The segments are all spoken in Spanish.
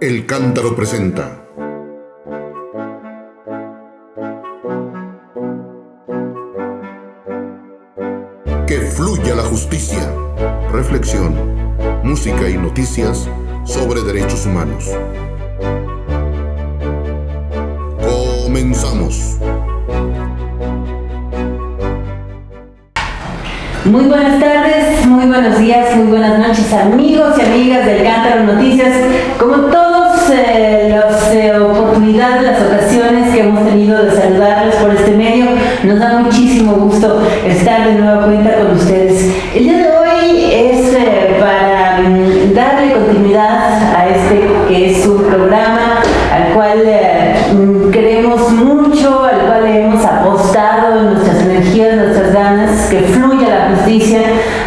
El Cántaro presenta Que fluya la justicia. Reflexión, música y noticias sobre derechos humanos. Comenzamos. Muy buenas tardes, muy buenos días, muy buenas noches, amigos y amigas del Cántaro Noticias. Como todas las oportunidades, las ocasiones que hemos tenido de saludarles por este medio, nos da muchísimo gusto estar de nueva cuenta con ustedes. El día de hoy es para darle continuidad a este que es un programa al cual queremos mucho, al cual hemos apostado nuestras energías, nuestras ganas, que fluya la justicia,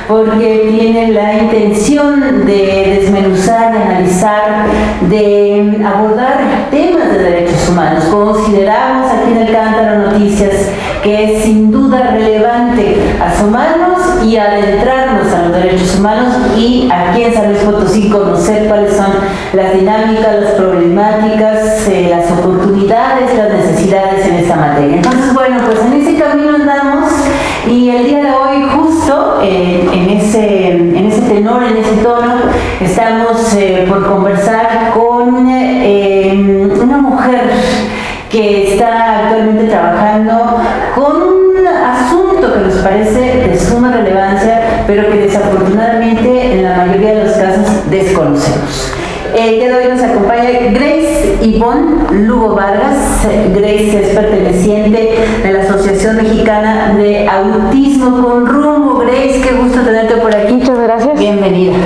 porque tiene la intención de desmenuzar, de analizar, de abordar temas de derechos humanos. Consideramos aquí en el Cántaro Noticias que es sin duda relevante asomarnos y adentrarnos a los derechos humanos y aquí en San Luis Potosí conocer cuáles son las dinámicas, las problemáticas, las oportunidades, las necesidades en esta materia. Entonces, bueno, pues en ese camino andamos y el día de hoy justo en ese tenor, en ese tono, estamos por conversar con una mujer que está actualmente trabajando con un asunto que nos parece de suma relevancia, pero que desafortunadamente en la mayoría de los casos desconocemos. El día de hoy nos acompaña Grace Ivonne Lugo Vargas. Grace es perteneciente de la Asociación Mexicana de Autismo con Rumbo. Grace, qué gusto tenerte por aquí. Muchas gracias. Bienvenida.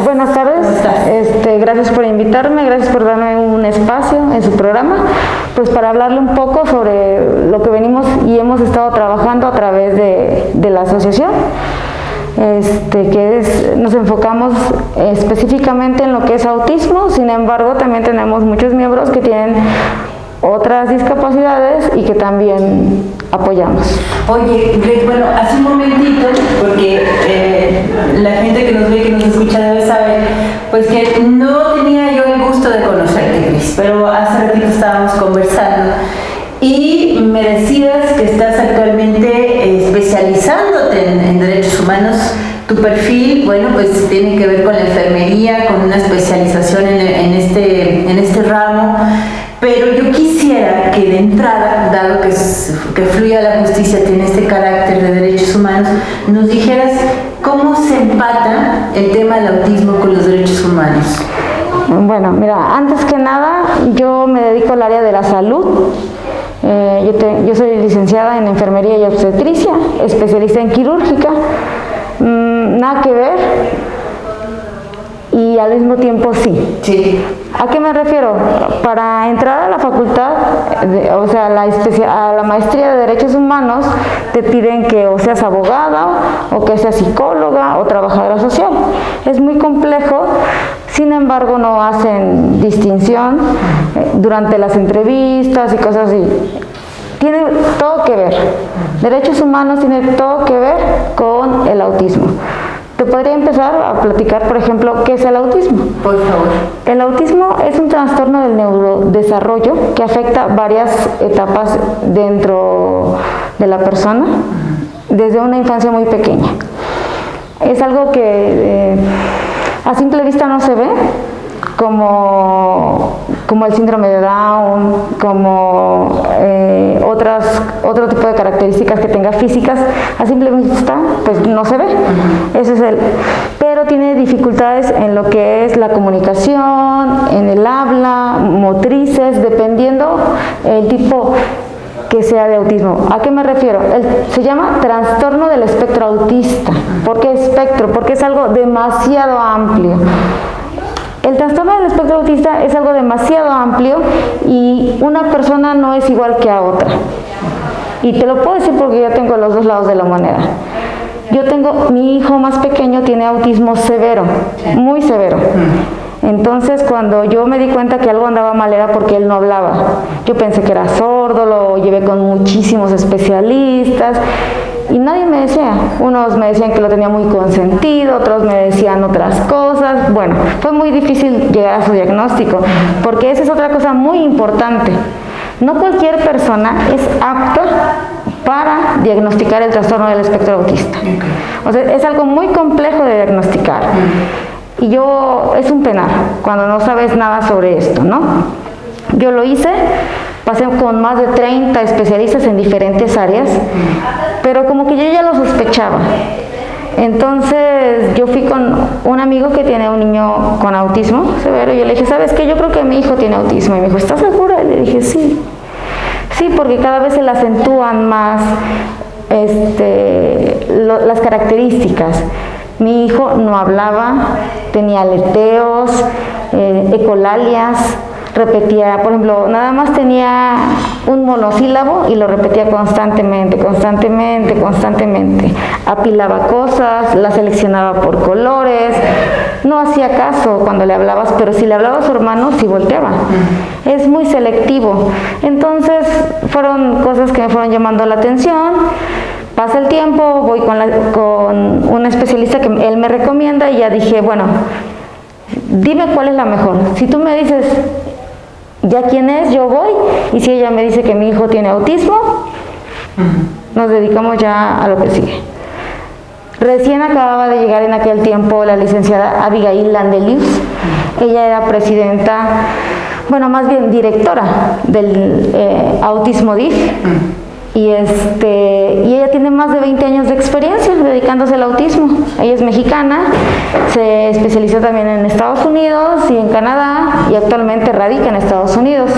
Buenas tardes. ¿Cómo estás? Gracias por invitarme, gracias por darme un espacio en su programa, pues para hablarle un poco sobre lo que venimos y hemos estado trabajando a través de la asociación. Nos enfocamos específicamente en lo que es autismo, sin embargo también tenemos muchos miembros que tienen otras discapacidades y que también apoyamos. Oye, Grace, bueno, hace un momentito, porque la gente que nos ve y que nos escucha debe saber, pues que no tenía yo el gusto de conocerte, Grace, pero hace ratito estábamos conversando y me decías que estás actualmente especializándote en derechos humanos. Tu perfil, bueno, pues tiene que ver con la enfermería, con una especialización en este ramo, pero yo quisiera que de entrada, dado que fluya la justicia, tiene este carácter de derechos humanos, nos dijeras cómo se empata el tema del autismo con los derechos humanos. Bueno, mira, antes que nada, yo me dedico al área de la salud. Yo soy licenciada en enfermería y obstetricia, especialista en quirúrgica. Nada que ver y al mismo tiempo sí. Sí. ¿A qué me refiero? Para entrar a la facultad, a la maestría de Derechos Humanos, te piden que o seas abogada, o que seas psicóloga, o trabajadora social. Es muy complejo, sin embargo no hacen distinción durante las entrevistas y cosas así. Tiene todo que ver. Derechos humanos tiene todo que ver con el autismo. Te podría empezar a platicar, por ejemplo, ¿qué es el autismo? Por favor. El autismo es un trastorno del neurodesarrollo que afecta varias etapas dentro de la persona desde una infancia muy pequeña. Es algo que a simple vista no se ve, como el síndrome de Down, como otro tipo de características que tenga físicas, a simple vista pues no se ve. Ese es pero tiene dificultades en lo que es la comunicación, en el habla, motrices, dependiendo el tipo que sea de autismo. ¿A qué me refiero? Se llama trastorno del espectro autista. ¿Por qué espectro? Porque es algo demasiado amplio. El trastorno del espectro autista es algo demasiado amplio y una persona no es igual que a otra. Y te lo puedo decir porque yo tengo los dos lados de la moneda. Mi hijo más pequeño tiene autismo severo, muy severo. Entonces, cuando yo me di cuenta que algo andaba mal era porque él no hablaba. Yo pensé que era sordo, lo llevé con muchísimos especialistas y nadie me decía. Unos me decían que lo tenía muy consentido, otros me decían otras cosas, bueno, fue muy difícil llegar a su diagnóstico, porque esa es otra cosa muy importante. No cualquier persona es apta para diagnosticar el trastorno del espectro autista. O sea, es algo muy complejo de diagnosticar. Y es un penar cuando no sabes nada sobre esto, ¿no? Yo lo hice, pasé con más de 30 especialistas en diferentes áreas, pero como que yo ya lo sospechaba. Entonces yo fui con un amigo que tiene un niño con autismo severo y yo le dije, ¿sabes qué? Yo creo que mi hijo tiene autismo. Y me dijo, ¿estás segura? Y le dije, sí. Sí, porque cada vez se le acentúan más las características. Mi hijo no hablaba, tenía aleteos, ecolalias, repetía, por ejemplo, nada más tenía un monosílabo y lo repetía constantemente, apilaba cosas, las seleccionaba por colores, no hacía caso cuando le hablabas, pero si le hablaba a su hermano, sí volteaba. Es muy selectivo. Entonces, fueron cosas que me fueron llamando la atención. Pasa el tiempo, voy con un especialista que él me recomienda y ya dije, bueno, dime cuál es la mejor. Si tú me dices ya quién es, yo voy, y si ella me dice que mi hijo tiene autismo, nos dedicamos ya a lo que sigue. Recién acababa de llegar en aquel tiempo la licenciada Abigail Landelius. Ella era presidenta, bueno, más bien directora del Autismo DIF. Y ella tiene más de 20 años de experiencia dedicándose al autismo. Ella es mexicana, se especializó también en Estados Unidos y en Canadá, y actualmente radica en Estados Unidos.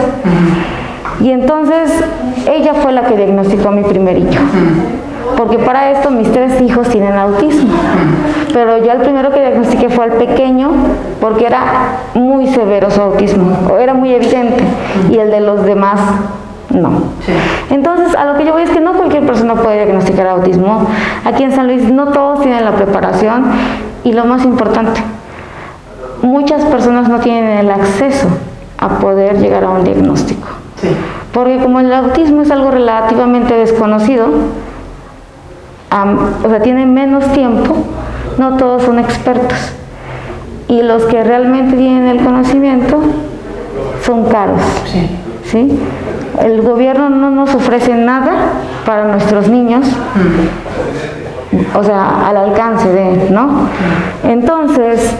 Y entonces ella fue la que diagnosticó a mi primer hijo, porque para esto mis 3 hijos tienen autismo, pero ya el primero que diagnostiqué fue al pequeño, porque era muy severo su autismo, era muy evidente, y el de los demás no. Sí. Entonces, a lo que yo voy es que no cualquier persona puede diagnosticar autismo. Aquí en San Luis no todos tienen la preparación, y lo más importante, muchas personas no tienen el acceso a poder llegar a un diagnóstico. Sí. Porque como el autismo es algo relativamente desconocido, o sea, tiene menos tiempo, no todos son expertos. Y los que realmente tienen el conocimiento son caros. Sí. ¿Sí? El gobierno no nos ofrece nada para nuestros niños, o sea, al alcance de, ¿no? Entonces,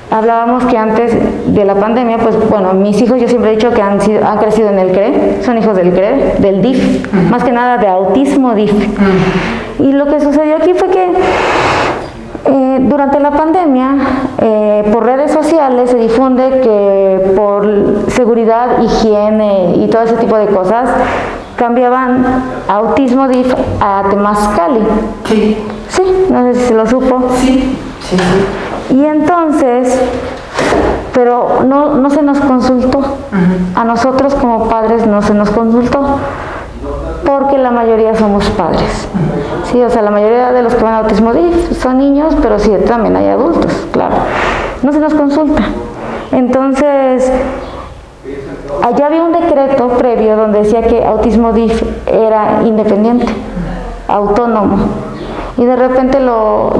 hablábamos que antes de la pandemia, pues bueno, mis hijos, yo siempre he dicho que han crecido en el CRE, son hijos del CRE, del DIF, más que nada de autismo DIF. Y lo que sucedió aquí fue que durante la pandemia, por redes sociales se difunde que por seguridad, higiene y todo ese tipo de cosas, cambiaban autismo DIF a Temazcali. Sí. Sí, no sé si se lo supo. Sí, sí, sí. Y entonces, pero no se nos consultó. A nosotros como padres no se nos consultó, porque la mayoría somos padres. Sí, o sea, la mayoría de los que van a autismo DIF son niños, pero sí, también hay adultos, claro. No se nos consulta. Entonces, allá había un decreto previo donde decía que autismo DIF era independiente, autónomo. Y de repente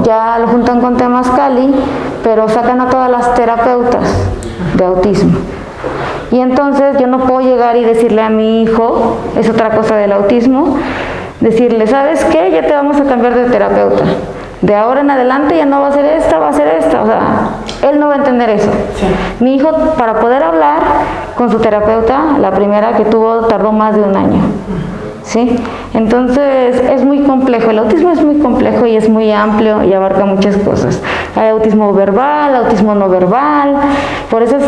ya lo juntan con Temazcali, pero sacan a todas las terapeutas de autismo. Y entonces yo no puedo llegar y decirle a mi hijo, es otra cosa del autismo, decirle, ¿sabes qué? Ya te vamos a cambiar de terapeuta. De ahora en adelante ya no va a ser esta, va a ser esta. O sea, él no va a entender eso. Sí. Mi hijo, para poder hablar con su terapeuta, la primera que tuvo, tardó más de 1 año. ¿Sí? Entonces es muy complejo, el autismo es muy complejo y es muy amplio y abarca muchas cosas. Hay autismo verbal, autismo no verbal, por eso es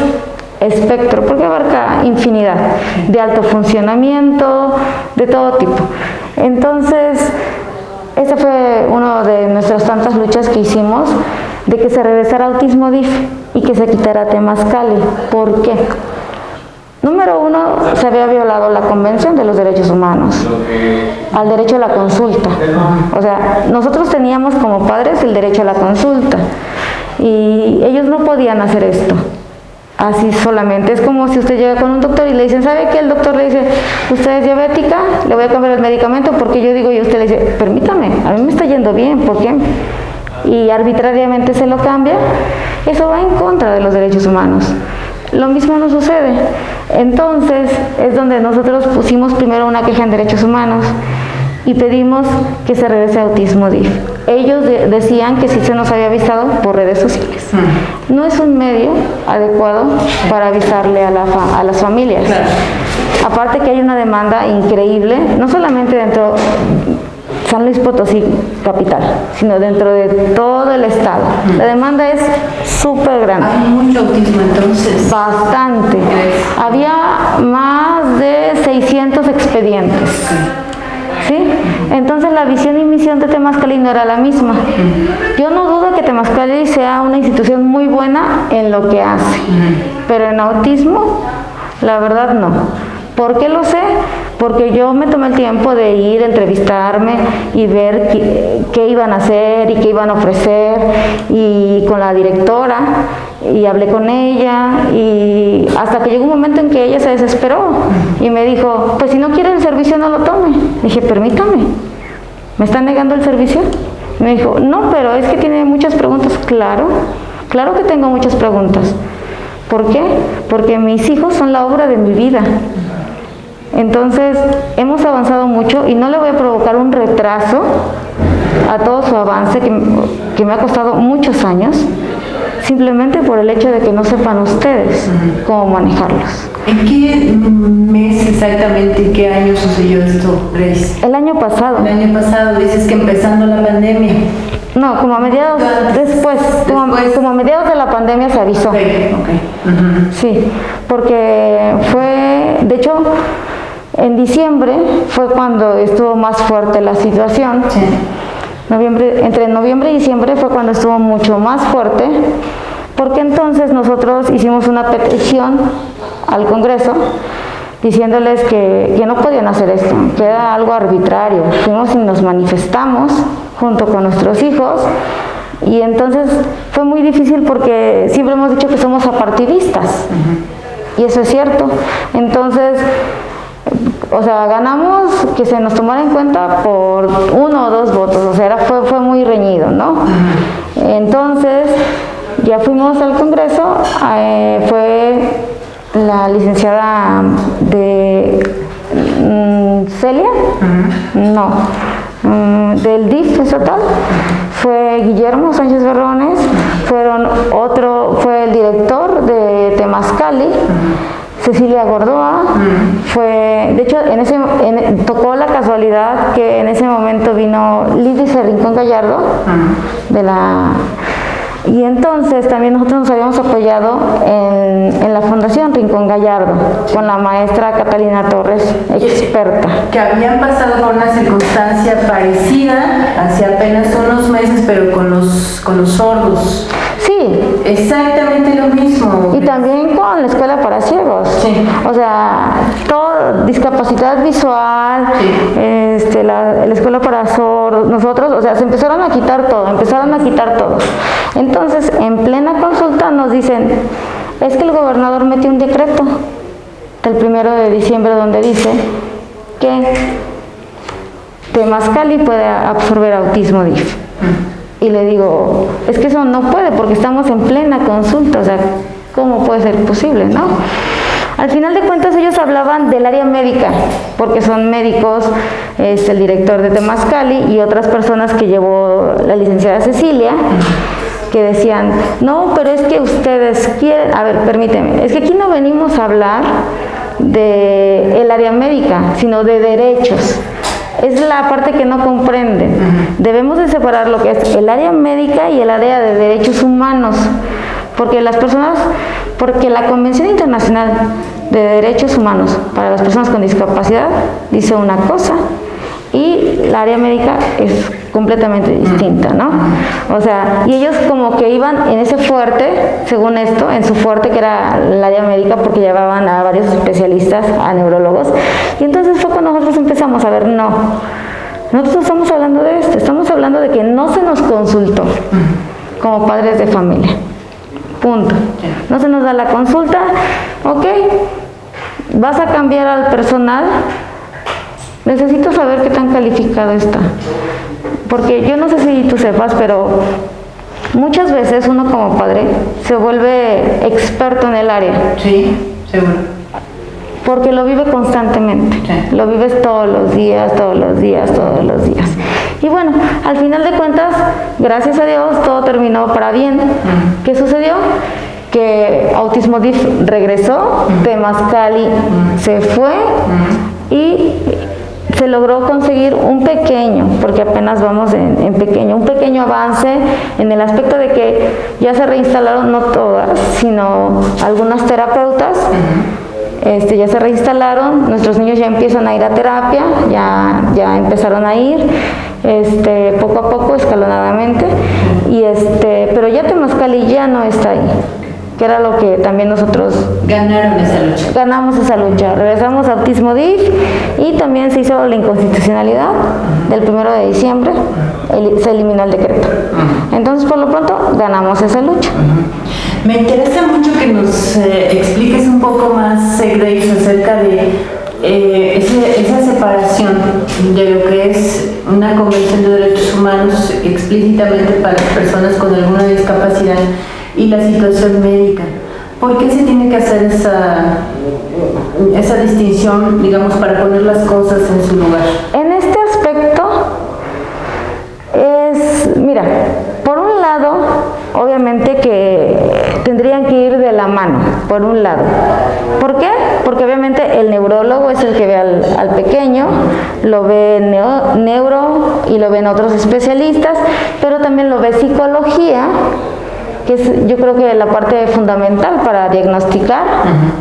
espectro, porque abarca infinidad de alto funcionamiento, de todo tipo. Entonces, esa fue una de nuestras tantas luchas que hicimos, de que se regresara autismo DIF y que se quitara Temazcali. ¿Por qué? Número 1, se había violado la Convención de los Derechos Humanos, al derecho a la consulta. O sea, nosotros teníamos como padres el derecho a la consulta y ellos no podían hacer esto así solamente. Es como si usted llega con un doctor y le dicen, ¿sabe qué? El doctor le dice, usted es diabética, le voy a cambiar el medicamento porque yo digo, y usted le dice, permítame, a mí me está yendo bien, ¿por qué? y arbitrariamente se lo cambia, eso va en contra de los derechos humanos. Lo mismo nos sucede. Entonces es donde nosotros pusimos primero una queja en derechos humanos y pedimos que se regrese a Autismo DIF. Ellos decían que sí se nos había avisado por redes sociales. No es un medio adecuado para avisarle a las familias. Claro. Aparte que hay una demanda increíble, no solamente dentro San Luis Potosí capital, sino dentro de todo el estado. La demanda es súper grande. Hay mucho autismo entonces. Bastante. Había más de 600 expedientes. ¿Sí? Entonces la visión y misión de Temazcali no era la misma. Yo no dudo que Temazcali sea una institución muy buena en lo que hace, pero en autismo, la verdad no. ¿Por qué lo sé? Porque yo me tomé el tiempo de ir a entrevistarme y ver qué iban a hacer y qué iban a ofrecer, y con la directora, y hablé con ella, y hasta que llegó un momento en que ella se desesperó y me dijo, pues si no quiere el servicio no lo tome. Dije, permítame, ¿me está negando el servicio? Me dijo, no, pero es que tiene muchas preguntas. Claro que tengo muchas preguntas. ¿Por qué? Porque mis hijos son la obra de mi vida. Entonces, hemos avanzado mucho y no le voy a provocar un retraso a todo su avance que me ha costado muchos años, simplemente por el hecho de que no sepan ustedes cómo manejarlos. ¿En qué mes exactamente, en qué año sucedió esto, Grace? El año pasado. El año pasado, dices que empezando la pandemia. No, como a mediados, después. Como a mediados de la pandemia se avisó. Okay. Sí, porque fue, de hecho, en diciembre fue cuando estuvo más fuerte la situación. Sí. Entre noviembre y diciembre fue cuando estuvo mucho más fuerte, porque entonces nosotros hicimos una petición al Congreso diciéndoles que no podían hacer esto, que era algo arbitrario. Fuimos y nos manifestamos junto con nuestros hijos, y entonces fue muy difícil porque siempre hemos dicho que somos apartidistas, y eso es cierto. Entonces, o sea, ganamos que se nos tomara en cuenta por 1 o 2 votos, o sea, fue muy reñido, ¿no? Entonces, ya fuimos al Congreso, fue la licenciada de Celia, del DIF estatal, fue Guillermo Sánchez Berrones, fue el director de Temazcali, Cecilia Gordoa, de hecho tocó la casualidad que en ese momento vino Lidia Rincón Gallardo y entonces también nosotros nos habíamos apoyado en la Fundación Rincón Gallardo con la maestra Catalina Torres, experta. Que habían pasado por una circunstancia parecida hace apenas unos meses, pero con los sordos. Sí. Exactamente lo mismo. Y también con la escuela para ciegos. Sí. O sea, todo, discapacidad visual, sí. La escuela para sordos, nosotros, o sea, se empezaron a quitar todo. Entonces, en plena consulta nos dicen, es que el gobernador metió un decreto el 1 de diciembre donde dice que Temazcali puede absorber Autismo DIF. Y le digo, es que eso no puede porque estamos en plena consulta, o sea, ¿cómo puede ser posible, no? Al final de cuentas ellos hablaban del área médica, porque son médicos, el director de Temazcali y otras personas que llevó la licenciada Cecilia, que decían, no, pero es que ustedes quieren, a ver, permíteme, es que aquí no venimos a hablar del área médica, sino de derechos. Es la parte que no comprenden. Debemos de separar lo que es el área médica y el área de derechos humanos, porque la Convención Internacional de Derechos Humanos para las personas con discapacidad dice una cosa y la área médica es completamente distinta, ¿no? O sea, y ellos como que iban en ese fuerte, según esto, en su fuerte que era el área médica, porque llevaban a varios especialistas, a neurólogos, y entonces fue cuando nosotros empezamos a ver, no, nosotros no estamos hablando de esto, estamos hablando de que no se nos consultó como padres de familia, punto. No se nos da la consulta, ok, vas a cambiar al personal, necesito saber qué tan calificado está. Porque yo no sé si tú sepas, pero muchas veces uno como padre se vuelve experto en el área. Sí, seguro. Porque lo vive constantemente, sí. Lo vives todos los días. Y bueno, al final de cuentas, gracias a Dios, todo terminó para bien. ¿Qué sucedió? Que Autismo DIF regresó, Temazcali se fue y se logró conseguir un pequeño, porque apenas vamos en pequeño, un pequeño avance en el aspecto de que ya se reinstalaron, no todas, sino algunas terapeutas. Ya se reinstalaron, nuestros niños ya empiezan a ir a terapia, ya empezaron a ir, poco a poco, escalonadamente, pero ya Temazcali ya no está ahí, que era lo que también nosotros ganamos esa lucha. Regresamos a Autismo DIF y también se hizo la inconstitucionalidad del 1 de diciembre, se eliminó el decreto. Entonces, por lo pronto, ganamos esa lucha. Me interesa mucho que nos expliques un poco más, Grace, acerca de esa separación de lo que es una Convención de Derechos Humanos explícitamente para las personas con alguna discapacidad y la situación médica. ¿Por qué se tiene que hacer esa distinción, digamos, para poner las cosas en su lugar? En este aspecto mira, por un lado, obviamente que tendrían que ir de la mano, por un lado. ¿Por qué? Porque obviamente el neurólogo es el que ve al pequeño, lo ve neuro y lo ven otros especialistas, pero también lo ve psicología, que es, yo creo que la parte fundamental para diagnosticar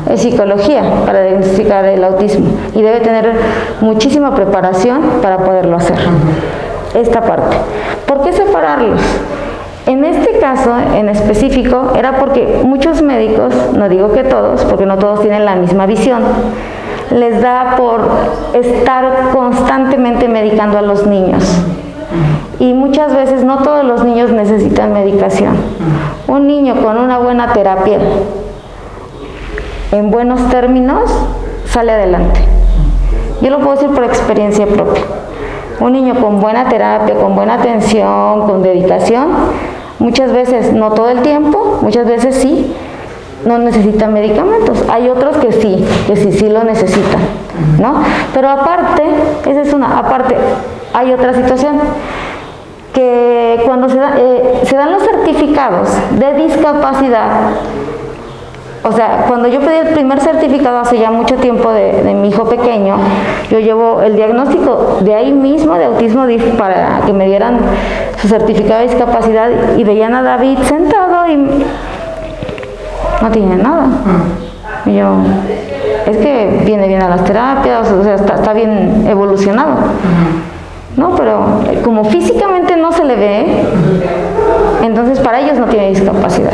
es psicología, para diagnosticar el autismo, y debe tener muchísima preparación para poderlo hacer. Esta parte. ¿Por qué separarlos? En este caso en específico era porque muchos médicos, no digo que todos, porque no todos tienen la misma visión, les da por estar constantemente medicando a los niños. Y muchas veces no todos los niños necesitan medicación. Un niño con una buena terapia, en buenos términos, sale adelante. Yo lo puedo decir por experiencia propia. Un niño con buena terapia, con buena atención, con dedicación, muchas veces, no todo el tiempo, muchas veces sí, no necesitan medicamentos. Hay otros que sí lo necesitan, ¿no? Pero aparte, esa es una, aparte, hay otra situación, que cuando se dan los certificados de discapacidad, o sea, cuando yo pedí el primer certificado hace ya mucho tiempo de mi hijo pequeño, yo llevo el diagnóstico de ahí mismo de Autismo DIF para que me dieran su certificado de discapacidad, y veían a David sentado y no tiene nada. Y yo, es que viene bien a las terapias, o sea, está bien evolucionado. No, pero como físicamente no se le ve, entonces para ellos no tiene discapacidad.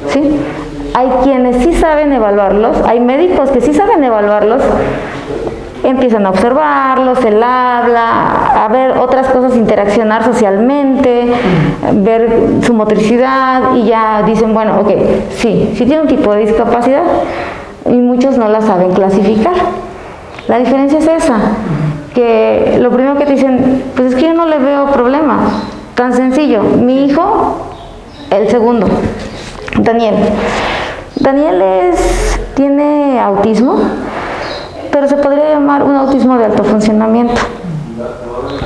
¿Sí? Hay quienes sí saben evaluarlos, hay médicos que sí saben evaluarlos, empiezan a observarlos, él habla, a ver otras cosas, interaccionar socialmente, ver su motricidad, y ya dicen, bueno, ok, sí tiene un tipo de discapacidad, y muchos no la saben clasificar. La diferencia es esa, que lo primero que te dicen, pues es que yo no le veo problema, tan sencillo. Mi hijo, el segundo, Daniel tiene autismo, pero se podría llamar un autismo de alto funcionamiento.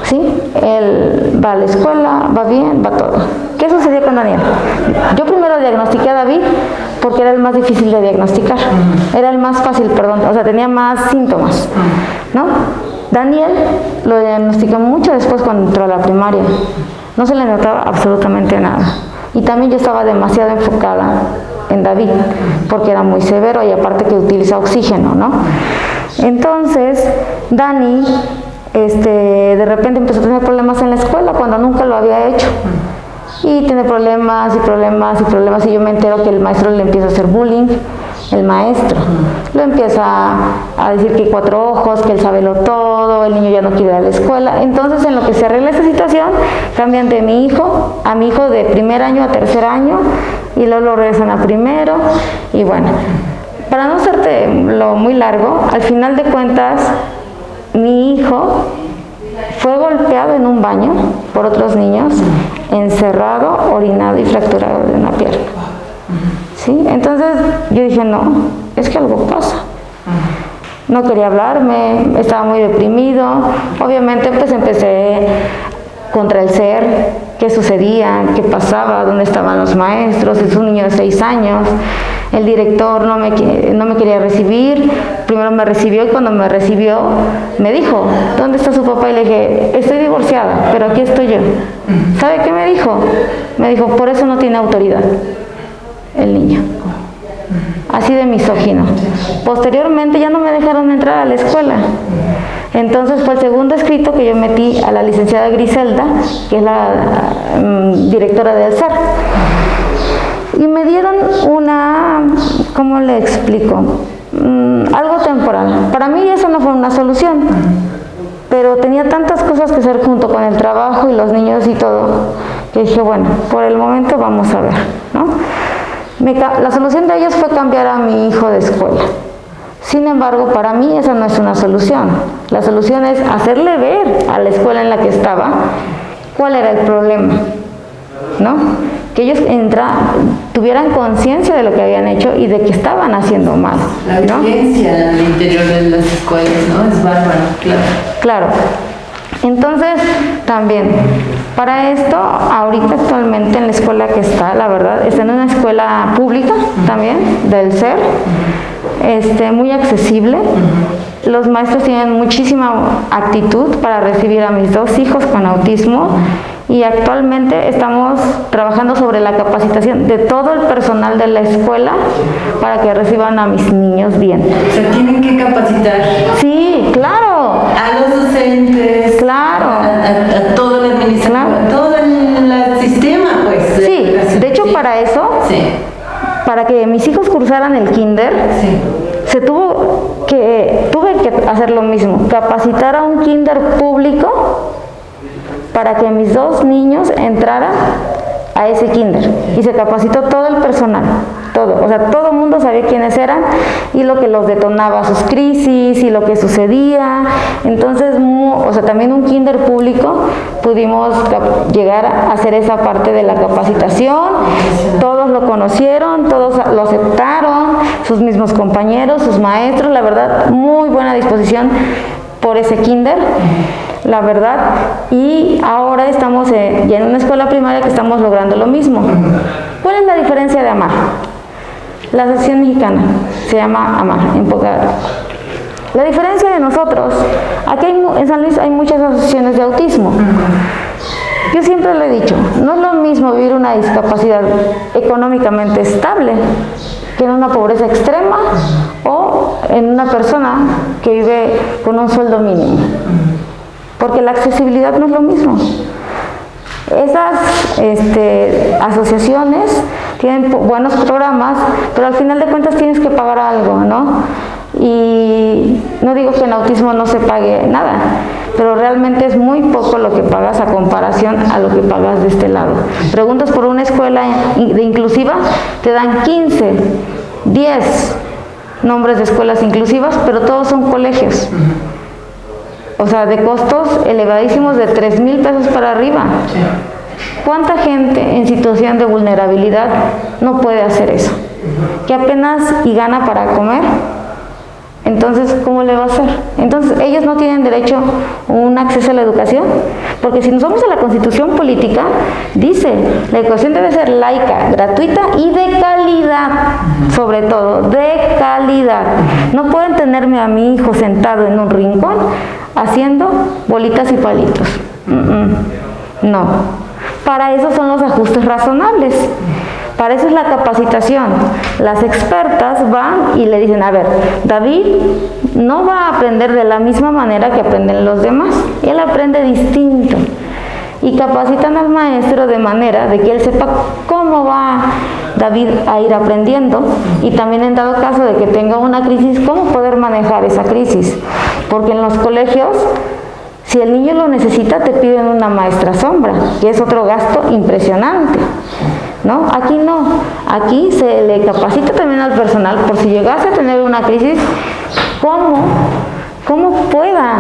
¿Sí? Él va a la escuela, va bien, va todo. ¿Qué sucedió con Daniel? Yo primero diagnostiqué a David porque era el más difícil de diagnosticar. Era el más fácil, o sea, tenía más síntomas, ¿no? Daniel lo diagnostiqué mucho después cuando entró a la primaria. No se le notaba absolutamente nada. Y también yo estaba demasiado enfocada en David, porque era muy severo y aparte que utiliza oxígeno, ¿no? Entonces, Dani, de repente empezó a tener problemas en la escuela cuando nunca lo había hecho. Y tiene problemas, y yo me entero que el maestro le empieza a hacer bullying. El maestro lo empieza a decir que 4 ojos, que él sabe lo todo, el niño ya no quiere ir a la escuela. Entonces, en lo que se arregla esta situación, cambian de mi hijo a mi hijo de primer año a tercer año, y luego lo regresan a primero. Y bueno, para no hacerte lo muy largo, al final de cuentas, mi hijo fue golpeado en un baño por otros niños, encerrado, orinado y fracturado de una pierna. ¿Sí? Entonces yo dije, no, es que algo pasa. No quería hablarme, estaba muy deprimido. Obviamente pues empecé contra el ser, qué sucedía, qué pasaba, dónde estaban los maestros, es un niño de 6 años. El director no me quería recibir, primero me recibió y cuando me recibió me dijo, ¿dónde está su papá? Y le dije, estoy divorciada, pero aquí estoy yo. ¿Sabe qué me dijo? Me dijo, por eso no tiene autoridad el niño. Así de misógino. Posteriormente ya no me dejaron entrar a la escuela. Entonces fue el segundo escrito que yo metí a la licenciada Griselda, que es la directora del SER. Y me dieron una, ¿cómo le explico? Algo temporal. Para mí eso no fue una solución, pero tenía tantas cosas que hacer junto con el trabajo y los niños y todo, que dije, bueno, por el momento vamos a ver, ¿no? La solución de ellos fue cambiar a mi hijo de escuela. Sin embargo, para mí esa no es una solución. La solución es hacerle ver a la escuela en la que estaba cuál era el problema, ¿no? Que ellos tuvieran conciencia de lo que habían hecho y de que estaban haciendo mal, La ¿no? violencia al interior de las escuelas, ¿no? Es bárbaro, claro. Claro. Entonces, también, para esto, ahorita actualmente en la escuela que está, la verdad, está en una escuela pública también, del SER, muy accesible. Los maestros tienen muchísima actitud para recibir a mis 2 hijos con autismo y actualmente estamos trabajando sobre la capacitación de todo el personal de la escuela para que reciban a mis niños bien. O sea, tienen que capacitar. Sí, claro. A los docentes. Claro. A todo el administrativo. Claro. Todo el sistema, pues. Sí, de hecho para eso, sí, para que mis hijos cursaran el kinder, sí, tuve que hacer lo mismo, capacitar a un kinder público para que mis 2 niños entraran a ese kinder. Y se capacitó todo el personal, todo. O sea, todo el mundo sabía quiénes eran y lo que los detonaba sus crisis y lo que sucedía. Entonces, o sea, también un kinder público pudimos llegar a hacer esa parte de la capacitación. Todos lo conocieron, todos lo aceptaron, sus mismos compañeros, sus maestros. La verdad, muy buena disposición por ese kinder, la verdad. Y ahora estamos ya en una escuela primaria que estamos logrando lo mismo. ¿Cuál es la diferencia de AMAR? La Asociación Mexicana se llama AMAR, en poca. La diferencia de nosotros, aquí en San Luis hay muchas asociaciones de autismo. Yo siempre lo he dicho, no es lo mismo vivir una discapacidad económicamente estable que en una pobreza extrema o en una persona que vive con un sueldo mínimo, porque la accesibilidad no es lo mismo. Esas asociaciones tienen buenos programas, pero al final de cuentas tienes que pagar algo, ¿no? Y no digo que en autismo no se pague nada, pero realmente es muy poco lo que pagas a comparación a lo que pagas de este lado. Preguntas por una escuela de inclusiva, te dan 15, 10 nombres de escuelas inclusivas, pero todos son colegios. O sea, de costos elevadísimos de 3,000 pesos para arriba. ¿Cuánta gente en situación de vulnerabilidad no puede hacer eso? Que apenas y gana para comer. Entonces, ¿cómo le va a hacer? Entonces, ellos no tienen derecho a un acceso a la educación, porque si nos vamos a la Constitución política, dice, la educación debe ser laica, gratuita y de calidad, sobre todo, de calidad. No pueden tenerme a mi hijo sentado en un rincón haciendo bolitas y palitos. No. Para eso son los ajustes razonables. Para eso es la capacitación. Las expertas van y le dicen, a ver, David no va a aprender de la misma manera que aprenden los demás. Él aprende distinto. Y capacitan al maestro de manera de que él sepa cómo va David a ir aprendiendo. Y también en dado caso de que tenga una crisis, cómo poder manejar esa crisis. Porque en los colegios, si el niño lo necesita, te piden una maestra sombra, que es otro gasto impresionante, ¿no? Aquí no, aquí se le capacita también al personal por si llegase a tener una crisis, cómo pueda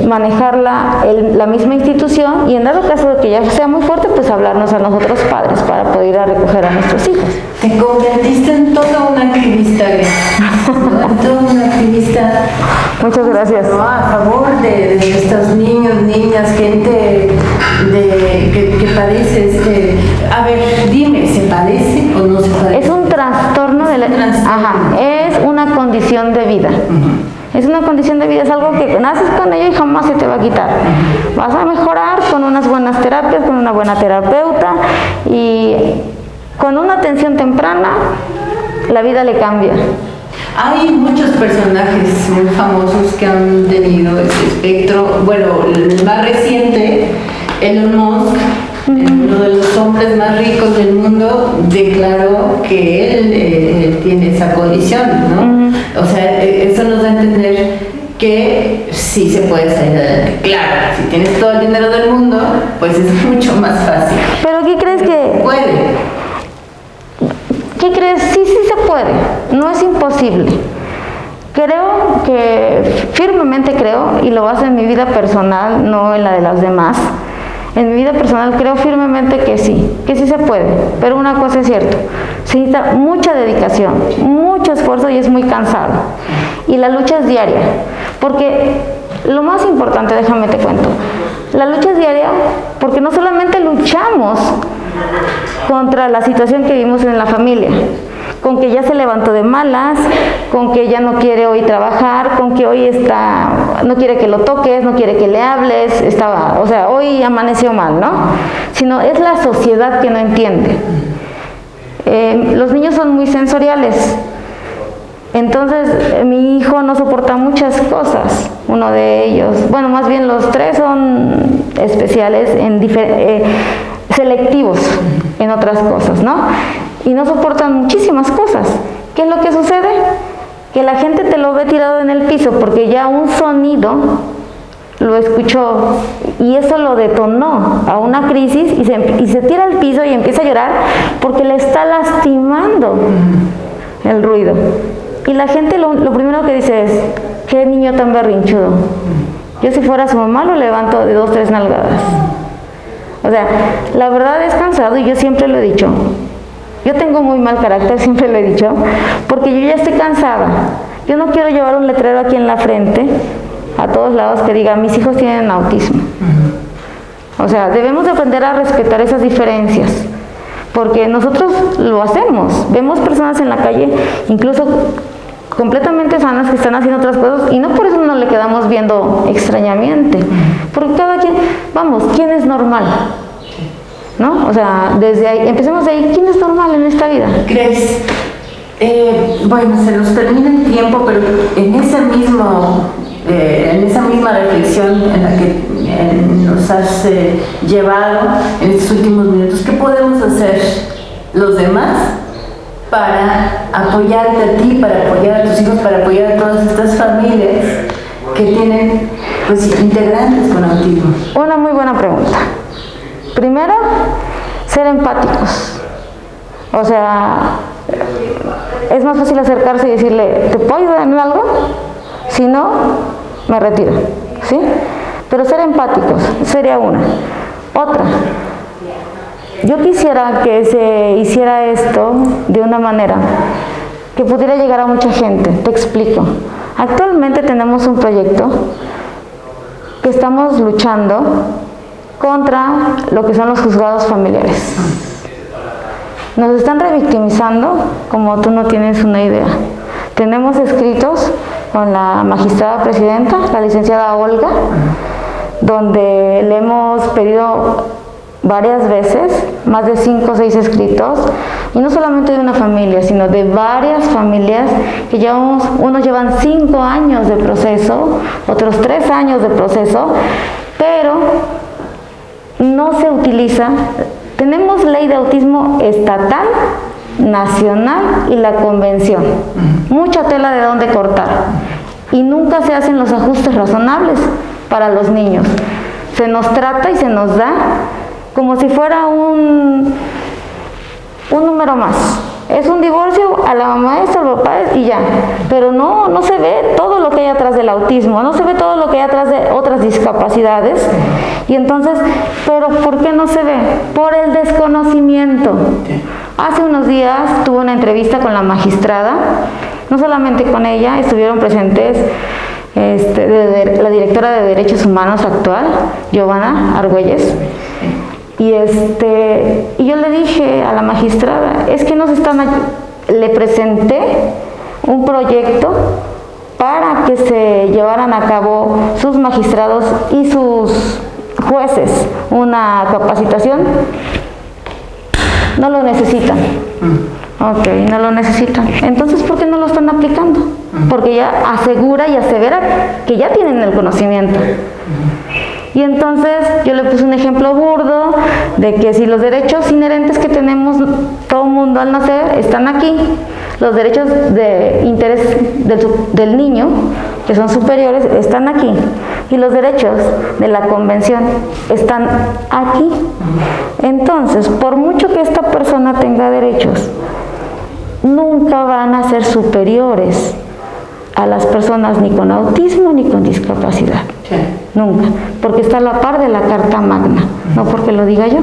manejarla la misma institución, y en dado caso de que ya sea muy fuerte, pues hablarnos a nosotros padres para poder ir a recoger a nuestros hijos. Te convertiste en toda una activista, ¿no? En toda una activista. Muchas gracias. ¿No? A favor de estos niños, niñas, gente que padece A ver, dime, ¿se padece o no se padece? Es un trastorno de la... Ajá, es una condición de vida. Es una condición de vida, es algo que naces con ello y jamás se te va a quitar. Vas a mejorar con unas buenas terapias, con una buena terapeuta, y con una atención temprana la vida le cambia. Hay muchos personajes muy famosos que han tenido ese espectro. Bueno, el más reciente, Elon Musk, uno de los hombres más ricos del mundo, declaró que él tiene esa condición, ¿no? O sea, eso nos da a entender que sí se puede salir adelante. Claro, si tienes todo el dinero del mundo, pues es mucho más fácil. ¿Pero qué crees que...? Puede. ¿Qué crees? Sí, sí se puede. No es imposible. Creo que, firmemente creo, y lo baso en mi vida personal, no en la de los demás. En mi vida personal creo firmemente que sí se puede. Pero una cosa es cierta, se necesita mucha dedicación, mucho esfuerzo, y es muy cansado. Y la lucha es diaria. Porque lo más importante, déjame te cuento, la lucha es diaria porque no solamente luchamos contra la situación que vivimos en la familia, con que ya se levantó de malas, con que ya no quiere hoy trabajar, con que hoy no quiere que lo toques, no quiere que le hables, hoy amaneció mal, ¿no? Sino es la sociedad que no entiende. Los niños son muy sensoriales. Entonces, mi hijo no soporta muchas cosas. Uno de ellos, bueno, más bien los tres son especiales, selectivos en otras cosas, ¿no? Y no soportan muchísimas cosas. ¿Qué es lo que sucede? Que la gente te lo ve tirado en el piso porque ya un sonido lo escuchó y eso lo detonó a una crisis, y se tira al piso y empieza a llorar porque le está lastimando el ruido. Y la gente lo primero que dice es: ¿qué niño tan berrinchudo? Yo, si fuera su mamá, lo levanto de 2, 3 nalgadas. O sea, la verdad es cansado, y yo siempre lo he dicho. Yo tengo muy mal carácter, siempre lo he dicho, porque yo ya estoy cansada. Yo no quiero llevar un letrero aquí en la frente, a todos lados, que diga: mis hijos tienen autismo. O sea, debemos de aprender a respetar esas diferencias, porque nosotros lo hacemos. Vemos personas en la calle, incluso completamente sanas, que están haciendo otras cosas, y no por eso no le quedamos viendo extrañamente, porque cada quien, ¿quién es normal? ¿No? O sea, desde ahí, empecemos de ahí, ¿quién es normal en esta vida? ¿Crees? Bueno, se nos termina el tiempo, pero en esa misma reflexión en la que nos has llevado en estos últimos minutos, ¿qué podemos hacer los demás para apoyarte a ti, para apoyar a tus hijos, para apoyar a todas estas familias que tienen, pues, integrantes con autismo? Una muy buena pregunta. Primero, ser empáticos. O sea, es más fácil acercarse y decirle: ¿te puedo ayudar en algo? Si no, me retiro, ¿sí? Pero ser empáticos sería una. Otra, yo quisiera que se hiciera esto de una manera que pudiera llegar a mucha gente. Te explico. Actualmente tenemos un proyecto que estamos luchando contra lo que son los juzgados familiares. Nos están revictimizando como tú no tienes una idea. Tenemos escritos con la magistrada presidenta, la licenciada Olga, donde le hemos pedido varias veces, más de 5 o 6 escritos, y no solamente de una familia, sino de varias familias que unos llevan 5 años de proceso, otros 3 años de proceso, pero no se utiliza. Tenemos ley de autismo estatal, nacional y la convención. Mucha tela de dónde cortar. Y nunca se hacen los ajustes razonables para los niños. Se nos trata y se nos da como si fuera un número más. Es un divorcio, a la maestra, al papá y ya. Pero no se ve todo lo que hay atrás del autismo, no se ve todo lo que hay atrás de otras discapacidades. Y entonces, ¿pero por qué no se ve? Por el desconocimiento. Hace unos días tuve una entrevista con la magistrada, no solamente con ella, estuvieron presentes la directora de Derechos Humanos actual, Giovanna Argüelles. Y yo le dije a la magistrada, es que le presenté un proyecto para que se llevaran a cabo sus magistrados y sus jueces una capacitación. No lo necesitan. Ok, no lo necesitan. Entonces, ¿por qué no lo están aplicando? Porque ya asegura y asevera que ya tienen el conocimiento. Y entonces yo le puse un ejemplo burdo de que si los derechos inherentes que tenemos todo el mundo al nacer están aquí, los derechos de interés del niño, que son superiores, están aquí, y los derechos de la convención están aquí. Entonces, por mucho que esta persona tenga derechos, nunca van a ser superiores a las personas ni con autismo ni con discapacidad. Sí. Nunca, porque está a la par de la Carta Magna, no porque lo diga yo.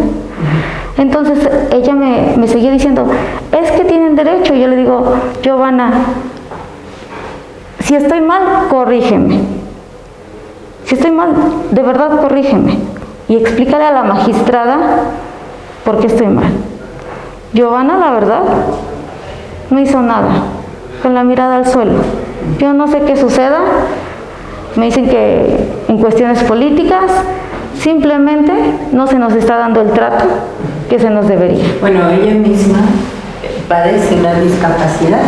Entonces ella me seguía diciendo, es que tienen derecho. Y yo le digo, Giovanna, si estoy mal, corrígeme. Si estoy mal, de verdad corrígeme. Y explícale a la magistrada por qué estoy mal. Giovanna, la verdad, no hizo nada, con la mirada al suelo. Yo no sé qué suceda, me dicen que en cuestiones políticas simplemente no se nos está dando el trato que se nos debería. Bueno, ella misma padece una discapacidad,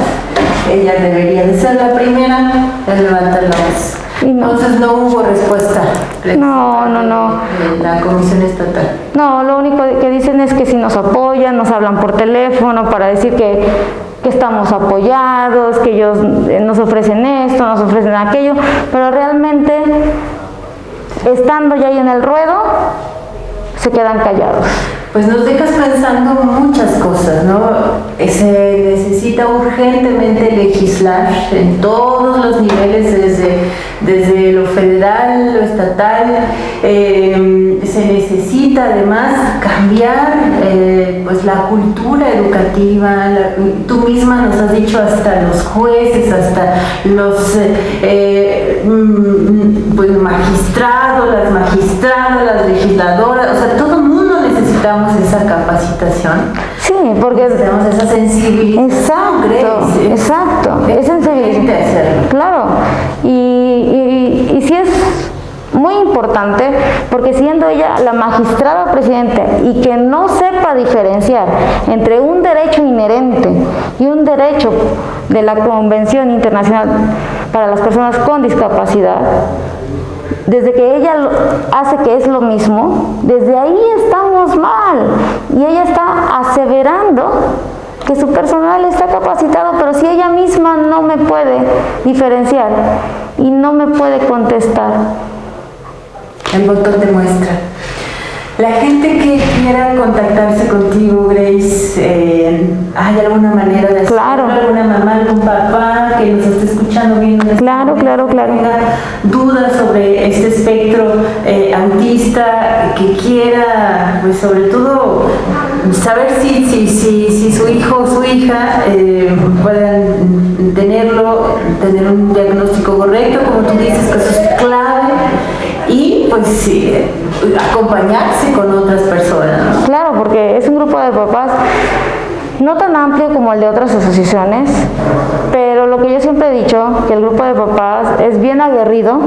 ella debería de ser la primera en levantar la voz. Entonces no hubo respuesta. No. De la Comisión Estatal. No, lo único que dicen es que si nos apoyan, nos hablan por teléfono para decir que estamos apoyados, que ellos nos ofrecen esto, nos ofrecen aquello, pero realmente, estando ya ahí en el ruedo, se quedan callados. Pues nos dejas pensando muchas cosas, ¿no? Se necesita urgentemente legislar en todos los niveles, desde lo federal, lo estatal. Se necesita además cambiar pues la cultura educativa. Tú misma nos has dicho, hasta los jueces, hasta los pues magistrados, las legisladoras, o sea, todo el mundo necesitamos esa capacitación. Sí, porque necesitamos esa sensibilización. Exacto, es sensibilización. Claro, y sí es muy importante, porque siendo ella la magistrada presidenta y que no sepa diferenciar entre un derecho inherente y un derecho de la Convención Internacional para las Personas con Discapacidad, desde que ella hace que es lo mismo, desde ahí estamos mal. Y ella está aseverando que su personal está capacitado, pero si ella misma no me puede diferenciar y no me puede contestar. El botón de muestra. La gente que quiera contactarse contigo, Grace, ¿hay alguna manera de hacerlo? Claro. ¿Alguna mamá, algún papá que nos esté escuchando bien? Claro. Tenga dudas sobre este espectro autista, que quiera, pues sobre todo, saber si su hijo o su hija puedan tener un diagnóstico correcto, como tú dices, que eso es clave. Y pues sí, acompañarse con otras personas, ¿no? Claro, porque es un grupo de papás no tan amplio como el de otras asociaciones, pero lo que yo siempre he dicho, que el grupo de papás es bien aguerrido,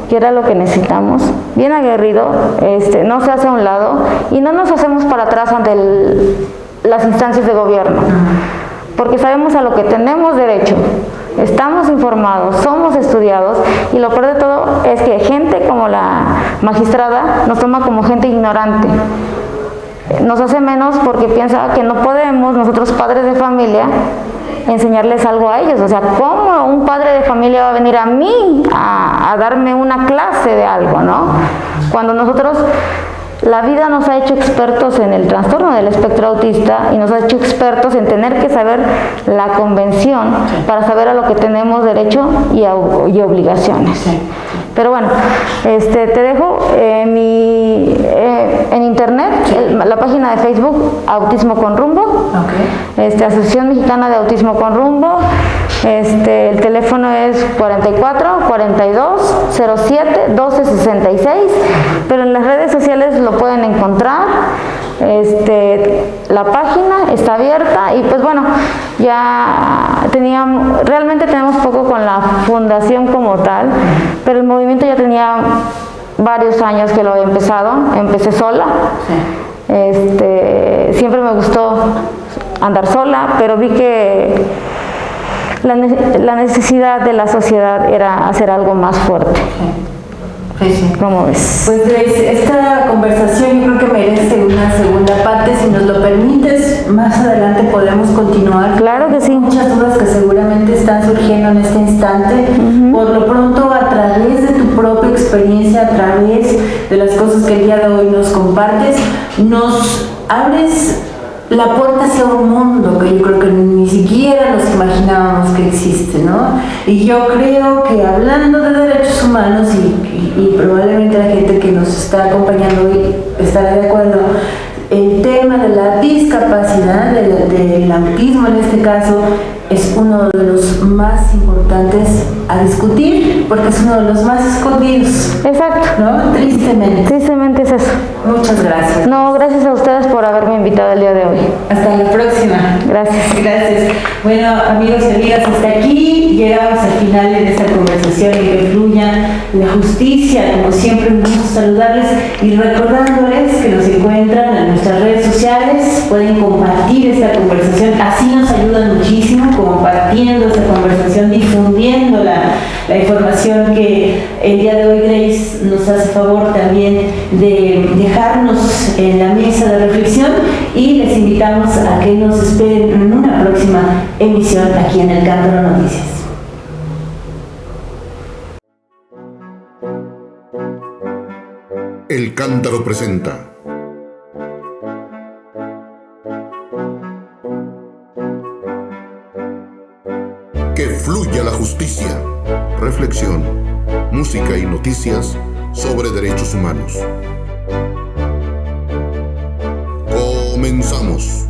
que era lo que necesitamos, bien aguerrido, no se hace a un lado y no nos hacemos para atrás ante las instancias de gobierno, porque sabemos a lo que tenemos derecho. Estamos informados, somos estudiados, y lo peor de todo es que gente como la magistrada nos toma como gente ignorante. Nos hace menos porque piensa que no podemos, nosotros padres de familia, enseñarles algo a ellos. O sea, ¿cómo un padre de familia va a venir a mí a darme una clase de algo, no? Cuando nosotros la vida nos ha hecho expertos en el trastorno del espectro autista y nos ha hecho expertos en tener que saber la convención para saber a lo que tenemos derecho y obligaciones. Pero bueno, te dejo en internet la página de Facebook Autismo con Rumbo, Asociación Mexicana de Autismo con Rumbo. El teléfono es 44 42 07 12 66, pero en las redes sociales lo pueden encontrar. La página está abierta y pues bueno, ya realmente tenemos poco con la fundación como tal, pero el movimiento ya tenía varios años que lo había empezado. Empecé sola. Siempre me gustó andar sola, pero vi que la necesidad de la sociedad era hacer algo más fuerte. ¿Cómo ves? Pues Grace, esta conversación yo creo que merece una segunda parte. Si nos lo permites, más adelante podemos continuar. Claro que sí. Muchas dudas que seguramente están surgiendo en este instante. Por lo pronto, a través de tu propia experiencia, a través de las cosas que el día de hoy nos compartes, nos abres la puerta hacia un mundo que yo creo que ni siquiera nos imaginábamos que existe, ¿no? Y yo creo que hablando de derechos humanos, y probablemente la gente que nos está acompañando hoy estará de acuerdo, el tema de la discapacidad, del autismo en este caso, es uno de los más importantes a discutir, porque es uno de los más escondidos. Exacto. ¿No? Tristemente. Tristemente es eso. Muchas gracias. No, gracias a ustedes por haberme invitado el día de hoy. Hasta la próxima. Gracias. Gracias. Bueno, amigos y amigas, hasta aquí llegamos al final de esta conversación y que fluya la justicia. Como siempre, un gusto saludarles y recordándoles que nos encuentran en nuestras redes sociales. Pueden compartir esta conversación, así nos ayudan muchísimo, compartiendo esta conversación, difundiendo la información que el día de hoy Grace nos hace favor también de dejarnos en la mesa de reflexión, y les invitamos a que nos esperen en una próxima emisión aquí en el Cántaro Noticias. El Cántaro presenta Que fluya la justicia. Reflexión, música y noticias sobre derechos humanos. Comenzamos.